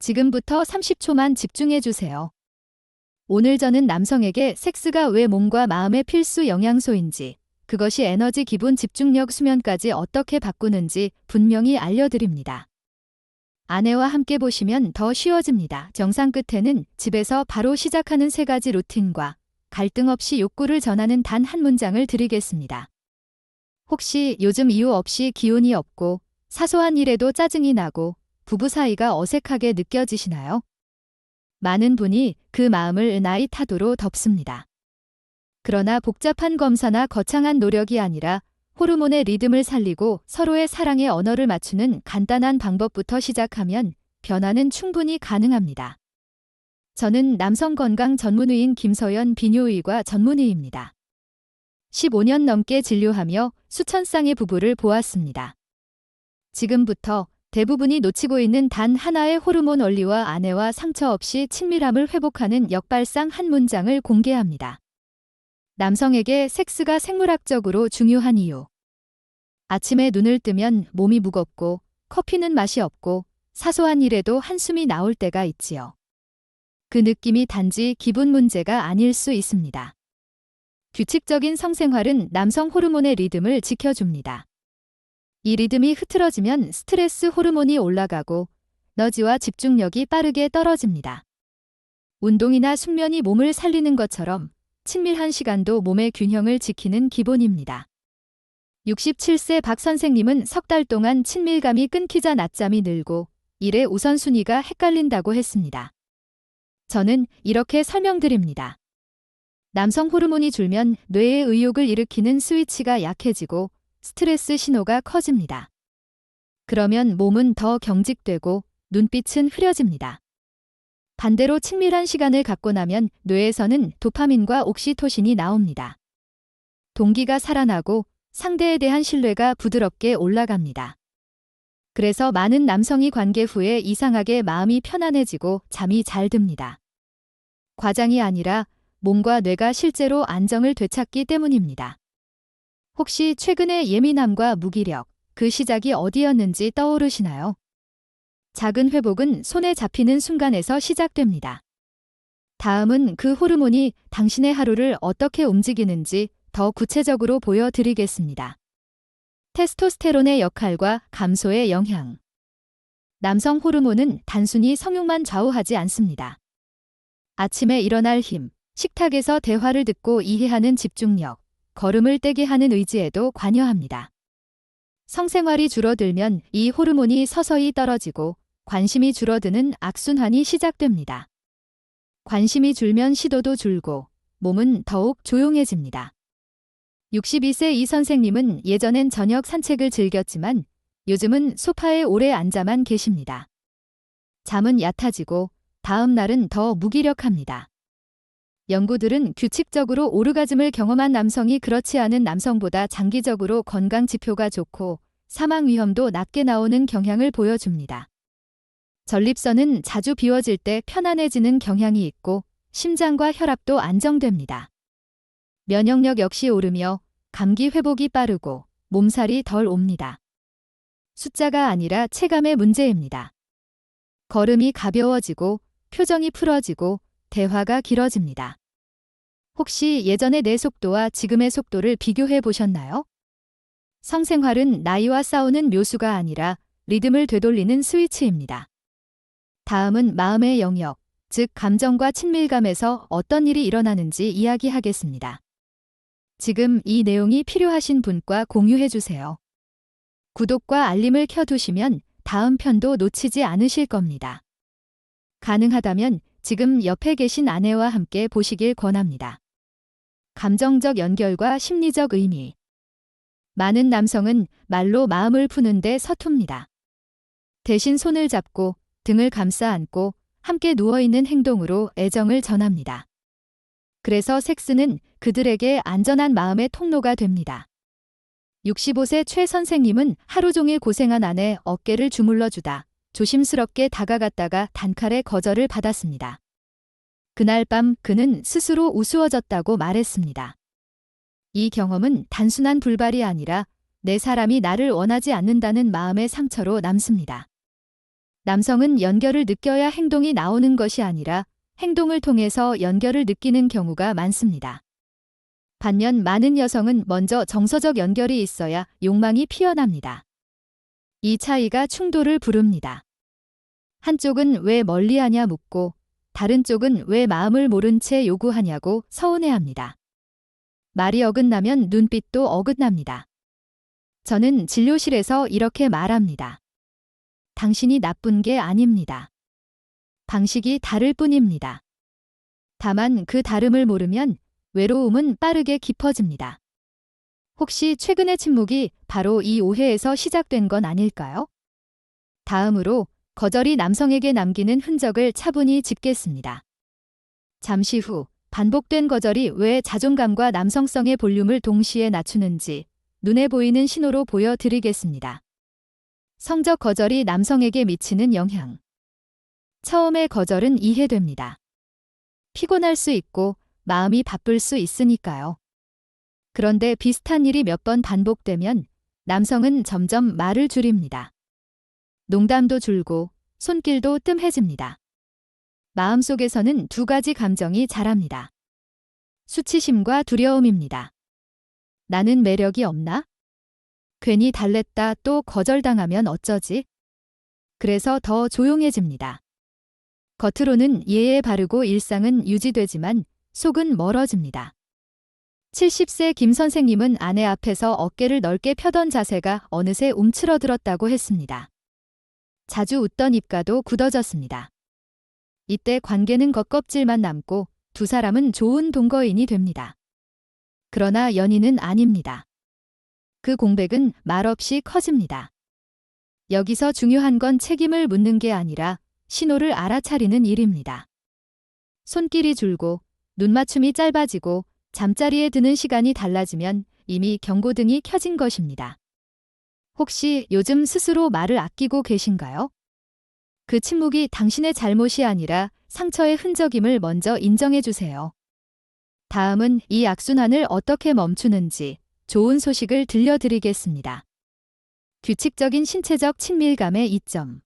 지금부터 30초만 집중해 주세요. 오늘 저는 남성에게 섹스가 왜 몸과 마음의 필수 영양소인지, 그것이 에너지, 기분, 집중력, 수면까지 어떻게 바꾸는지 분명히 알려드립니다. 아내와 함께 보시면 더 쉬워집니다. 정상 끝에는 집에서 바로 시작하는 3가지 루틴과 갈등 없이 욕구를 전하는 단 한 문장을 드리겠습니다. 혹시 요즘 이유 없이 기운이 없고 사소한 일에도 짜증이 나고 부부 사이가 어색하게 느껴지시나요? 많은 분이 그 마음을 나이 탓으로 덮습니다. 그러나 복잡한 검사나 거창한 노력이 아니라 호르몬의 리듬을 살리고 서로의 사랑의 언어를 맞추는 간단한 방법부터 시작하면 변화는 충분히 가능합니다. 저는 남성 건강 전문의인 김서연 비뇨의과 전문의입니다. 15년 넘게 진료하며 수천 쌍의 부부를 보았습니다. 지금부터 대부분이 놓치고 있는 단 하나의 호르몬 원리와 아내와 상처 없이 친밀함을 회복하는 역발상 한 문장을 공개합니다. 남성에게 섹스가 생물학적으로 중요한 이유. 아침에 눈을 뜨면 몸이 무겁고 커피는 맛이 없고 사소한 일에도 한숨이 나올 때가 있지요. 그 느낌이 단지 기분 문제가 아닐 수 있습니다. 규칙적인 성생활은 남성 호르몬의 리듬을 지켜줍니다. 이 리듬이 흐트러지면 스트레스 호르몬이 올라가고 에너지와 집중력이 빠르게 떨어집니다. 운동이나 숙면이 몸을 살리는 것처럼 친밀한 시간도 몸의 균형을 지키는 기본입니다. 67세 박 선생님은 3달 동안 친밀감이 끊기자 낮잠이 늘고 일의 우선순위가 헷갈린다고 했습니다. 저는 이렇게 설명드립니다. 남성 호르몬이 줄면 뇌의 의욕을 일으키는 스위치가 약해지고 스트레스 신호가 커집니다. 그러면 몸은 더 경직되고 눈빛은 흐려집니다. 반대로 친밀한 시간을 갖고 나면 뇌에서는 도파민과 옥시토신이 나옵니다. 동기가 살아나고 상대에 대한 신뢰가 부드럽게 올라갑니다. 그래서 많은 남성이 관계 후에 이상하게 마음이 편안해지고 잠이 잘 듭니다. 과장이 아니라 몸과 뇌가 실제로 안정을 되찾기 때문입니다. 혹시 최근의 예민함과 무기력, 그 시작이 어디였는지 떠오르시나요? 작은 회복은 손에 잡히는 순간에서 시작됩니다. 다음은 그 호르몬이 당신의 하루를 어떻게 움직이는지 더 구체적으로 보여드리겠습니다. 테스토스테론의 역할과 감소의 영향. 남성 호르몬은 단순히 성욕만 좌우하지 않습니다. 아침에 일어날 힘, 식탁에서 대화를 듣고 이해하는 집중력, 걸음을 떼게 하는 의지에도 관여합니다. 성생활이 줄어들면 이 호르몬이 서서히 떨어지고 관심이 줄어드는 악순환이 시작됩니다. 관심이 줄면 시도도 줄고 몸은 더욱 조용해집니다. 62세 이 선생님은 예전엔 저녁 산책을 즐겼지만 요즘은 소파에 오래 앉아만 계십니다. 잠은 얕아지고 다음 날은 더 무기력합니다. 연구들은 규칙적으로 오르가즘을 경험한 남성이 그렇지 않은 남성보다 장기적으로 건강 지표가 좋고 사망 위험도 낮게 나오는 경향을 보여줍니다. 전립선은 자주 비워질 때 편안해지는 경향이 있고 심장과 혈압도 안정됩니다. 면역력 역시 오르며 감기 회복이 빠르고 몸살이 덜 옵니다. 숫자가 아니라 체감의 문제입니다. 걸음이 가벼워지고 표정이 풀어지고 대화가 길어집니다. 혹시 예전의 내 속도와 지금의 속도를 비교해 보셨나요? 성생활은 나이와 싸우는 묘수가 아니라 리듬을 되돌리는 스위치입니다. 다음은 마음의 영역, 즉 감정과 친밀감에서 어떤 일이 일어나는지 이야기하겠습니다. 지금 이 내용이 필요하신 분과 공유해 주세요. 구독과 알림을 켜두시면 다음 편도 놓치지 않으실 겁니다. 가능하다면 지금 옆에 계신 아내와 함께 보시길 권합니다. 감정적 연결과 심리적 의미. 많은 남성은 말로 마음을 푸는데 서툽니다. 대신 손을 잡고 등을 감싸 안고 함께 누워있는 행동으로 애정을 전합니다. 그래서 섹스는 그들에게 안전한 마음의 통로가 됩니다. 65세 최 선생님은 하루 종일 고생한 아내 어깨를 주물러주다 조심스럽게 다가갔다가 단칼에 거절을 받았습니다. 그날 밤 그는 스스로 우스워졌다고 말했습니다. 이 경험은 단순한 불발이 아니라 내 사람이 나를 원하지 않는다는 마음의 상처로 남습니다. 남성은 연결을 느껴야 행동이 나오는 것이 아니라 행동을 통해서 연결을 느끼는 경우가 많습니다. 반면 많은 여성은 먼저 정서적 연결이 있어야 욕망이 피어납니다. 이 차이가 충돌을 부릅니다. 한쪽은 왜 멀리하냐 묻고 다른 쪽은 왜 마음을 모른 채 요구하냐고 서운해합니다. 말이 어긋나면 눈빛도 어긋납니다. 저는 진료실에서 이렇게 말합니다. 당신이 나쁜 게 아닙니다. 방식이 다를 뿐입니다. 다만 그 다름을 모르면 외로움은 빠르게 깊어집니다. 혹시 최근의 침묵이 바로 이 오해에서 시작된 건 아닐까요? 다음으로 거절이 남성에게 남기는 흔적을 차분히 짚겠습니다. 잠시 후 반복된 거절이 왜 자존감과 남성성의 볼륨을 동시에 낮추는지 눈에 보이는 신호로 보여드리겠습니다. 성적 거절이 남성에게 미치는 영향. 처음의 거절은 이해됩니다. 피곤할 수 있고 마음이 바쁠 수 있으니까요. 그런데 비슷한 일이 몇 번 반복되면 남성은 점점 말을 줄입니다. 농담도 줄고 손길도 뜸해집니다. 마음속에서는 두 가지 감정이 자랍니다. 수치심과 두려움입니다. 나는 매력이 없나? 괜히 달랬다 또 거절당하면 어쩌지? 그래서 더 조용해집니다. 겉으로는 예에 바르고 일상은 유지되지만 속은 멀어집니다. 70세 김 선생님은 아내 앞에서 어깨를 넓게 펴던 자세가 어느새 움츠러들었다고 했습니다. 자주 웃던 입가도 굳어졌습니다. 이때 관계는 겉껍질만 남고 두 사람은 좋은 동거인이 됩니다. 그러나 연인은 아닙니다. 그 공백은 말없이 커집니다. 여기서 중요한 건 책임을 묻는 게 아니라 신호를 알아차리는 일입니다. 손길이 줄고 눈맞춤이 짧아지고 잠자리에 드는 시간이 달라지면 이미 경고등이 켜진 것입니다. 혹시 요즘 스스로 말을 아끼고 계신가요? 그 침묵이 당신의 잘못이 아니라 상처의 흔적임을 먼저 인정해 주세요. 다음은 이 악순환을 어떻게 멈추는지 좋은 소식을 들려드리겠습니다. 규칙적인 신체적 친밀감의 이점.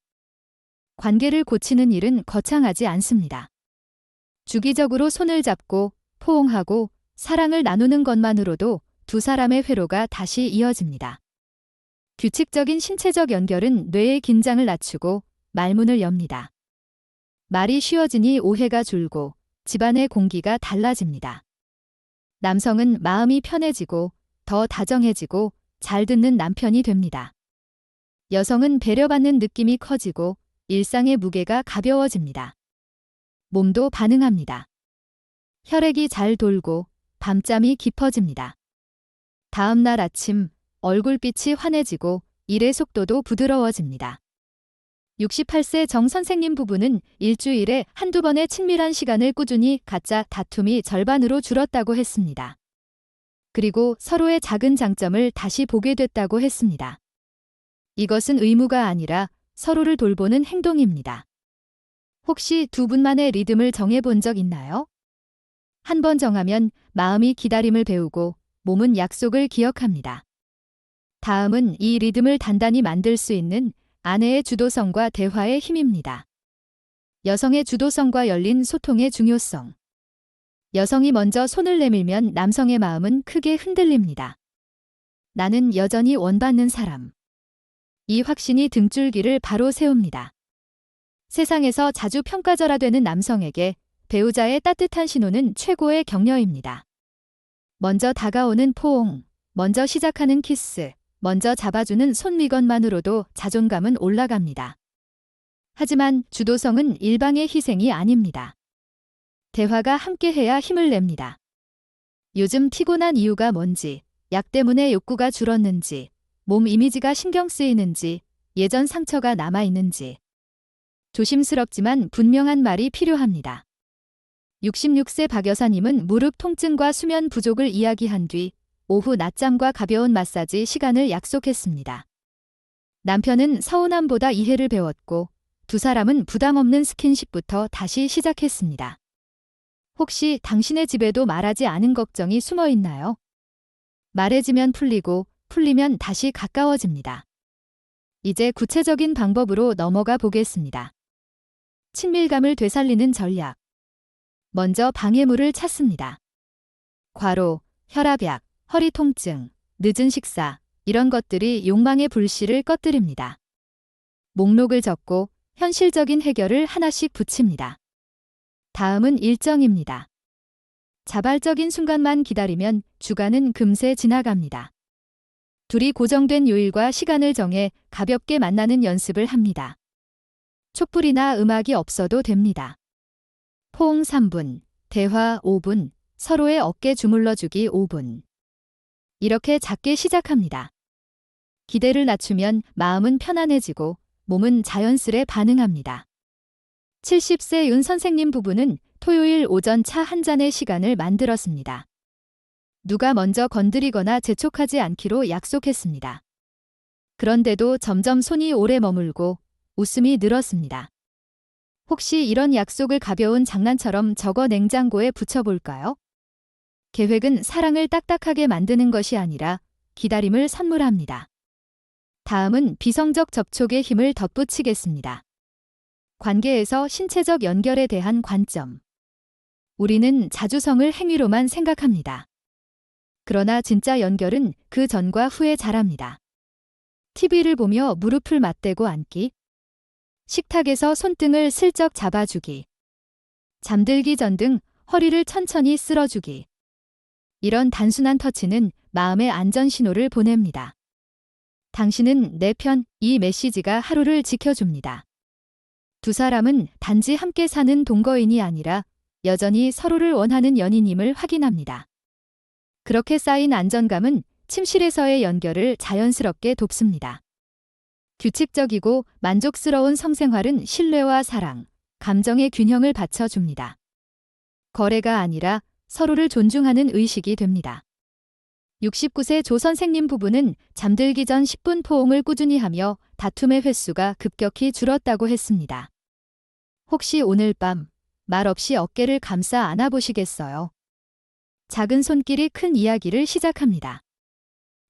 관계를 고치는 일은 거창하지 않습니다. 주기적으로 손을 잡고 포옹하고 사랑을 나누는 것만으로도 두 사람의 회로가 다시 이어집니다. 규칙적인 신체적 연결은 뇌의 긴장을 낮추고 말문을 엽니다. 말이 쉬워지니 오해가 줄고 집안의 공기가 달라집니다. 남성은 마음이 편해지고 더 다정해지고 잘 듣는 남편이 됩니다. 여성은 배려받는 느낌이 커지고 일상의 무게가 가벼워집니다. 몸도 반응합니다. 혈액이 잘 돌고 밤잠이 깊어집니다. 다음 날 아침 얼굴빛이 환해지고 일의 속도도 부드러워집니다. 68세 정 선생님 부부는 일주일에 한두 번의 친밀한 시간을 꾸준히 갖자 다툼이 절반으로 줄었다고 했습니다. 그리고 서로의 작은 장점을 다시 보게 됐다고 했습니다. 이것은 의무가 아니라 서로를 돌보는 행동입니다. 혹시 두 분만의 리듬을 정해본 적 있나요? 한 번 정하면 마음이 기다림을 배우고 몸은 약속을 기억합니다. 다음은 이 리듬을 단단히 만들 수 있는 아내의 주도성과 대화의 힘입니다. 여성의 주도성과 열린 소통의 중요성. 여성이 먼저 손을 내밀면 남성의 마음은 크게 흔들립니다. 나는 여전히 원받는 사람. 이 확신이 등줄기를 바로 세웁니다. 세상에서 자주 평가절하되는 남성에게 배우자의 따뜻한 신호는 최고의 격려입니다. 먼저 다가오는 포옹, 먼저 시작하는 키스, 먼저 잡아주는 손미건만으로도 자존감은 올라갑니다. 하지만 주도성은 일방의 희생이 아닙니다. 대화가 함께해야 힘을 냅니다. 요즘 피곤한 이유가 뭔지, 약 때문에 욕구가 줄었는지, 몸 이미지가 신경 쓰이는지, 예전 상처가 남아있는지. 조심스럽지만 분명한 말이 필요합니다. 66세 박 여사님은 무릎 통증과 수면 부족을 이야기한 뒤 오후 낮잠과 가벼운 마사지 시간을 약속했습니다. 남편은 서운함보다 이해를 배웠고 두 사람은 부담 없는 스킨십부터 다시 시작했습니다. 혹시 당신의 집에도 말하지 않은 걱정이 숨어 있나요? 말해지면 풀리고 풀리면 다시 가까워집니다. 이제 구체적인 방법으로 넘어가 보겠습니다. 친밀감을 되살리는 전략. 먼저 방해물을 찾습니다. 과로, 혈압약, 허리 통증, 늦은 식사, 이런 것들이 욕망의 불씨를 꺼뜨립니다. 목록을 적고 현실적인 해결을 하나씩 붙입니다. 다음은 일정입니다. 자발적인 순간만 기다리면 주간은 금세 지나갑니다. 둘이 고정된 요일과 시간을 정해 가볍게 만나는 연습을 합니다. 촛불이나 음악이 없어도 됩니다. 포옹 3분, 대화 5분, 서로의 어깨 주물러주기 5분. 이렇게 작게 시작합니다. 기대를 낮추면 마음은 편안해지고 몸은 자연스레 반응합니다. 70세 윤 선생님 부부는 토요일 오전 차 한 잔의 시간을 만들었습니다. 누가 먼저 건드리거나 재촉하지 않기로 약속했습니다. 그런데도 점점 손이 오래 머물고 웃음이 늘었습니다. 혹시 이런 약속을 가벼운 장난처럼 적어 냉장고에 붙여볼까요? 계획은 사랑을 딱딱하게 만드는 것이 아니라 기다림을 선물합니다. 다음은 비성적 접촉의 힘을 덧붙이겠습니다. 관계에서 신체적 연결에 대한 관점. 우리는 자주성을 행위로만 생각합니다. 그러나 진짜 연결은 그 전과 후에 자랍니다. TV를 보며 무릎을 맞대고 앉기. 식탁에서 손등을 슬쩍 잡아주기. 잠들기 전 등 허리를 천천히 쓸어주기. 이런 단순한 터치는 마음의 안전 신호를 보냅니다. 당신은 내 편, 이 메시지가 하루를 지켜줍니다. 두 사람은 단지 함께 사는 동거인이 아니라 여전히 서로를 원하는 연인임을 확인합니다. 그렇게 쌓인 안정감은 침실에서의 연결을 자연스럽게 돕습니다. 규칙적이고 만족스러운 성생활은 신뢰와 사랑, 감정의 균형을 받쳐줍니다. 거래가 아니라 서로를 존중하는 의식이 됩니다. 69세 조 선생님 부부는 잠들기 전 10분 포옹을 꾸준히 하며 다툼의 횟수가 급격히 줄었다고 했습니다. 혹시 오늘 밤 말 없이 어깨를 감싸 안아보시겠어요? 작은 손길이 큰 이야기를 시작합니다.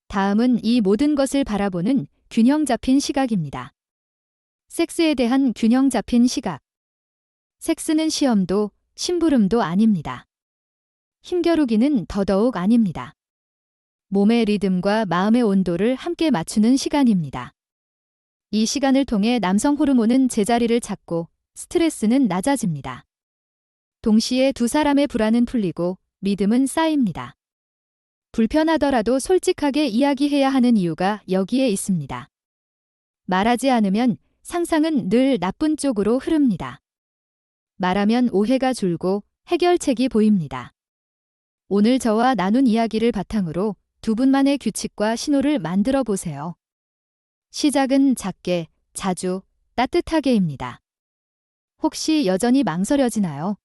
다음은 이 모든 것을 바라보는 균형 잡힌 시각입니다. 섹스에 대한 균형 잡힌 시각. 섹스는 시험도 심부름도 아닙니다. 힘겨루기는 더더욱 아닙니다. 몸의 리듬과 마음의 온도를 함께 맞추는 시간입니다. 이 시간을 통해 남성 호르몬은 제자리를 찾고 스트레스는 낮아집니다. 동시에 두 사람의 불안은 풀리고 믿음은 쌓입니다. 불편하더라도 솔직하게 이야기해야 하는 이유가 여기에 있습니다. 말하지 않으면 상상은 늘 나쁜 쪽으로 흐릅니다. 말하면 오해가 줄고 해결책이 보입니다. 오늘 저와 나눈 이야기를 바탕으로 두 분만의 규칙과 신호를 만들어 보세요. 시작은 작게, 자주, 따뜻하게입니다. 혹시 여전히 망설여지나요?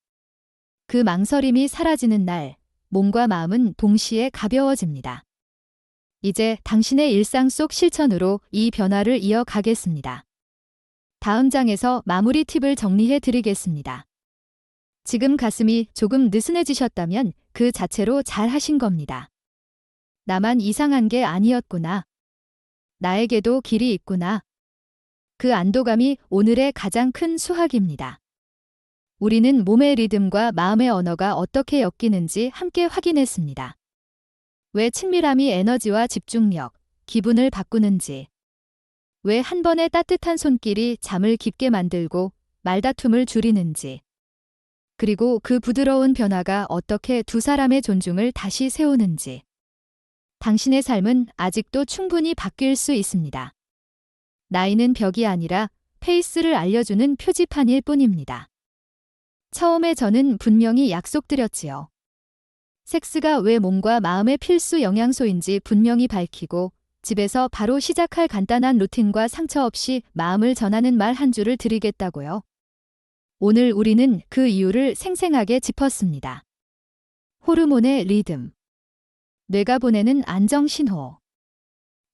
그 망설임이 사라지는 날, 몸과 마음은 동시에 가벼워집니다. 이제 당신의 일상 속 실천으로 이 변화를 이어가겠습니다. 다음 장에서 마무리 팁을 정리해 드리겠습니다. 지금 가슴이 조금 느슨해지셨다면 그 자체로 잘 하신 겁니다. 나만 이상한 게 아니었구나. 나에게도 길이 있구나. 그 안도감이 오늘의 가장 큰 수확입니다. 우리는 몸의 리듬과 마음의 언어가 어떻게 엮이는지 함께 확인했습니다. 왜 친밀함이 에너지와 집중력, 기분을 바꾸는지. 왜 한 번의 따뜻한 손길이 잠을 깊게 만들고 말다툼을 줄이는지. 그리고 그 부드러운 변화가 어떻게 두 사람의 존중을 다시 세우는지. 당신의 삶은 아직도 충분히 바뀔 수 있습니다. 나이는 벽이 아니라 페이스를 알려주는 표지판일 뿐입니다. 처음에 저는 분명히 약속드렸지요. 섹스가 왜 몸과 마음의 필수 영양소인지 분명히 밝히고 집에서 바로 시작할 간단한 루틴과 상처 없이 마음을 전하는 말 한 줄을 드리겠다고요. 오늘 우리는 그 이유를 생생하게 짚었습니다. 호르몬의 리듬. 뇌가 보내는 안정 신호.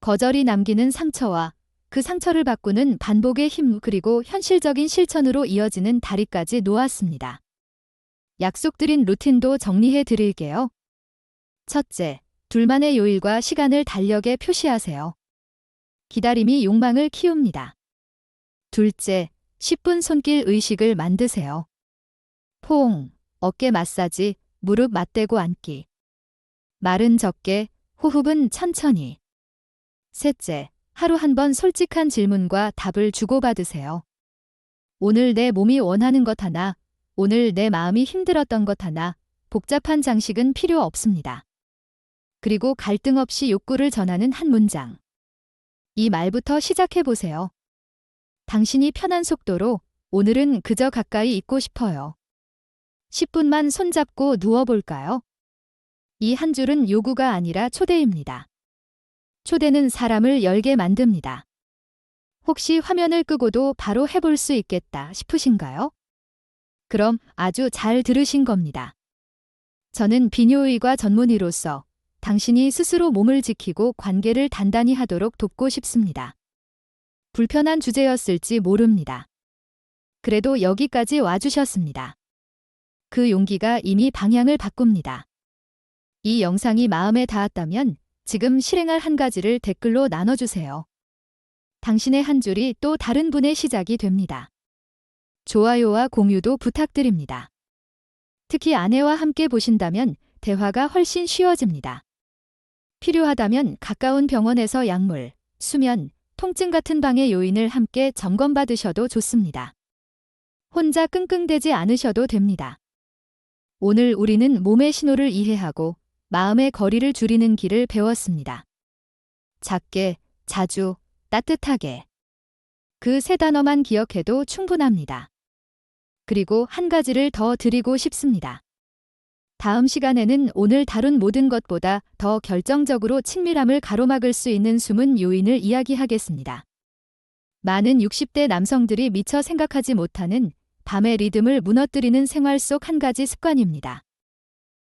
거절이 남기는 상처와 그 상처를 바꾸는 반복의 힘 그리고 현실적인 실천으로 이어지는 다리까지 놓았습니다. 약속드린 루틴도 정리해 드릴게요. 첫째, 둘만의 요일과 시간을 달력에 표시하세요. 기다림이 욕망을 키웁니다. 둘째, 10분 손길 의식을 만드세요. 포옹, 어깨 마사지, 무릎 맞대고 앉기. 말은 적게, 호흡은 천천히. 셋째, 하루 한 번 솔직한 질문과 답을 주고받으세요. 오늘 내 몸이 원하는 것 하나, 오늘 내 마음이 힘들었던 것 하나, 복잡한 장식은 필요 없습니다. 그리고 갈등 없이 욕구를 전하는 한 문장. 이 말부터 시작해 보세요. 당신이 편한 속도로 오늘은 그저 가까이 있고 싶어요. 10분만 손잡고 누워볼까요? 이 한 줄은 요구가 아니라 초대입니다. 초대는 사람을 열게 만듭니다. 혹시 화면을 끄고도 바로 해볼 수 있겠다 싶으신가요? 그럼 아주 잘 들으신 겁니다. 저는 비뇨의과 전문의로서 당신이 스스로 몸을 지키고 관계를 단단히 하도록 돕고 싶습니다. 불편한 주제였을지 모릅니다. 그래도 여기까지 와주셨습니다. 그 용기가 이미 방향을 바꿉니다. 이 영상이 마음에 닿았다면 지금 실행할 한 가지를 댓글로 나눠주세요. 당신의 한 줄이 또 다른 분의 시작이 됩니다. 좋아요와 공유도 부탁드립니다. 특히 아내와 함께 보신다면 대화가 훨씬 쉬워집니다. 필요하다면 가까운 병원에서 약물, 수면, 통증 같은 방해 요인을 함께 점검받으셔도 좋습니다. 혼자 끙끙대지 않으셔도 됩니다. 오늘 우리는 몸의 신호를 이해하고 마음의 거리를 줄이는 길을 배웠습니다. 작게, 자주, 따뜻하게. 그 세 단어만 기억해도 충분합니다. 그리고 한 가지를 더 드리고 싶습니다. 다음 시간에는 오늘 다룬 모든 것보다 더 결정적으로 친밀함을 가로막을 수 있는 숨은 요인을 이야기하겠습니다. 많은 60대 남성들이 미처 생각하지 못하는 밤의 리듬을 무너뜨리는 생활 속 한 가지 습관입니다.